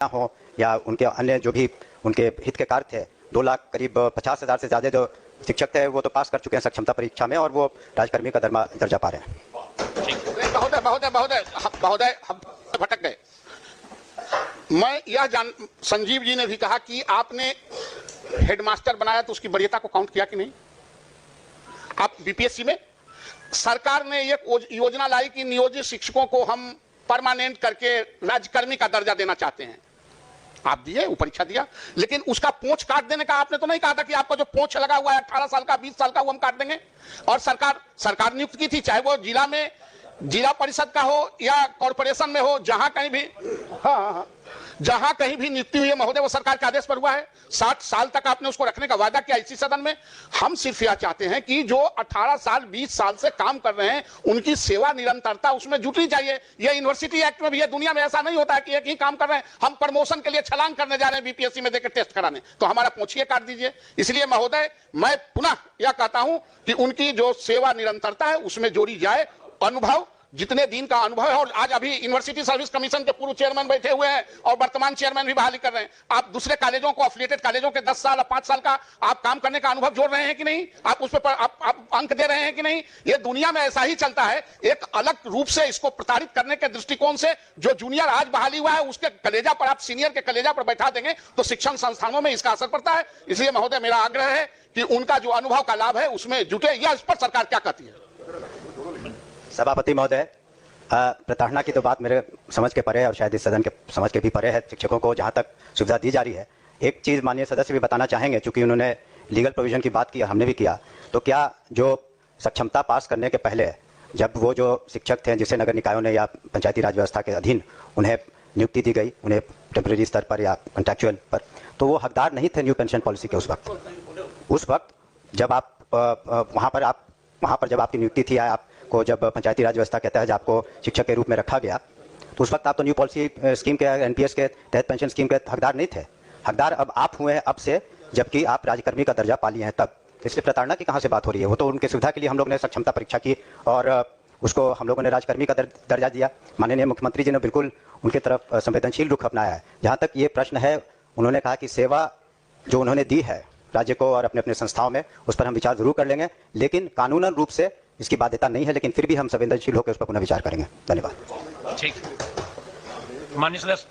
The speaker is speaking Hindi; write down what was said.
हो या उनके अन्य जो भी उनके हित के कार्य थे, 2 लाख करीब 50,000 से ज़्यादा जो शिक्षक थे वो तो पास कर चुके हैं सक्षमता परीक्षा में और वो राजकर्मी का दर्जा पा रहे हैं। महोदय हम भटक गए। मैं यह संजीव जी ने भी कहा कि आपने हेडमास्टर बनाया तो उसकी वरीयता को काउंट किया कि नहीं? आप बीपीएससी में सरकार ने एक योजना लाई कि नियोजित शिक्षकों को हम परमानेंट करके राज्यकर्मी का दर्जा देना चाहते हैं। आप दिए, वो परीक्षा दिया, लेकिन उसका पोंछ काट देने का आपने तो नहीं कहा था कि आपका जो पोंछ लगा हुआ है 18 साल का 20 साल का वो हम काट देंगे। और सरकार नियुक्त की थी, चाहे वो जिला परिषद का हो या कॉर्पोरेशन में हो, जहां कहीं भी जहां कहीं भी नियुक्ति हुई है महोदय वो सरकार के आदेश पर हुआ है। 60 साल तक आपने उसको रखने का वादा किया इसी सदन में। हम सिर्फ यह चाहते हैं कि जो 18 साल 20 साल से काम कर रहे हैं उनकी सेवा निरंतरता उसमें जुटनी चाहिए। यह यूनिवर्सिटी एक्ट में भी है, दुनिया में ऐसा नहीं होता है कि एक ही काम कर रहे हैं, हम प्रमोशन के लिए छलांग करने जा रहे हैं बीपीएससी में देकर टेस्ट कराने, तो हमारा पोंछिए काट दीजिए। इसलिए महोदय मैं पुनः यह कहता हूं कि उनकी जो सेवा निरंतरता है उसमें जोड़ी जाए। अनुभव, जितने दिन का अनुभव है, और आज अभी यूनिवर्सिटी सर्विस कमीशन के पूर्व चेयरमैन बैठे हुए हैं और वर्तमान चेयरमैन भी बहाली कर रहे हैं। आप दूसरे कॉलेजों को, एफिलिएटेड कॉलेजों के 10 साल और 5 साल का आप काम करने का अनुभव जोड़ रहे हैं कि नहीं? आप उस पर आप अंक दे रहे हैं कि नहीं? ये दुनिया में ऐसा ही चलता है। एक अलग रूप से इसको प्रताड़ित करने के दृष्टिकोण से जो जूनियर आज बहाली हुआ है उसके कलेजा पर आप सीनियर के कलेजा पर बैठा देंगे तो शिक्षण संस्थानों में इसका असर पड़ता है। इसलिए महोदय मेरा आग्रह है कि उनका जो अनुभव का लाभ है उसमें जुटे, या इस पर सरकार क्या कहती है? सभापति महोदय, प्रताड़ना की तो बात मेरे समझ के परे है और शायद इस सदन के समझ के भी परे है। शिक्षकों को जहां तक सुविधा दी जा रही है, एक चीज़ माननीय सदस्य भी बताना चाहेंगे, चूंकि उन्होंने लीगल प्रोविजन की बात की, हमने भी किया, तो क्या जो सक्षमता पास करने के पहले जब वो जो शिक्षक थे जिसे नगर निकायों ने या पंचायती राज व्यवस्था के अधीन उन्हें नियुक्ति दी गई, उन्हें टेम्परेरी स्तर पर या कॉन्ट्रैक्चुअल पर, तो वो हकदार नहीं थे न्यू पेंशन पॉलिसी के उस वक्त जब आप वहाँ पर जब आपकी नियुक्ति थी, आपको जब पंचायती राज व्यवस्था के तहत आपको शिक्षक के रूप में रखा गया, तो उस वक्त आप तो न्यू पॉलिसी स्कीम के एनपीएस के तहत पेंशन स्कीम के हकदार नहीं थे। हकदार अब आप हुए हैं अब से, जबकि आप राजकर्मी का दर्जा पा लिए हैं तब। इसलिए प्रताड़ना की कहाँ से बात हो रही है? वो तो उनके सुविधा के लिए हम लोग ने सक्षमता परीक्षा की और उसको हम लोगों ने राजकर्मी का दर्जा दिया। माननीय मुख्यमंत्री जी ने बिल्कुल उनकी तरफ संवेदनशील रुख अपनाया है। जहाँ तक ये प्रश्न है, उन्होंने कहा कि सेवा जो उन्होंने दी है राज्य को और अपने अपने संस्थाओं में, उस पर हम विचार जरूर कर लेंगे, लेकिन कानूनन रूप से इसकी बाध्यता नहीं है, लेकिन फिर भी हम संवेदनशील होकर उस पर पुनः विचार करेंगे। धन्यवाद। ठीक, माननीय सदस्य।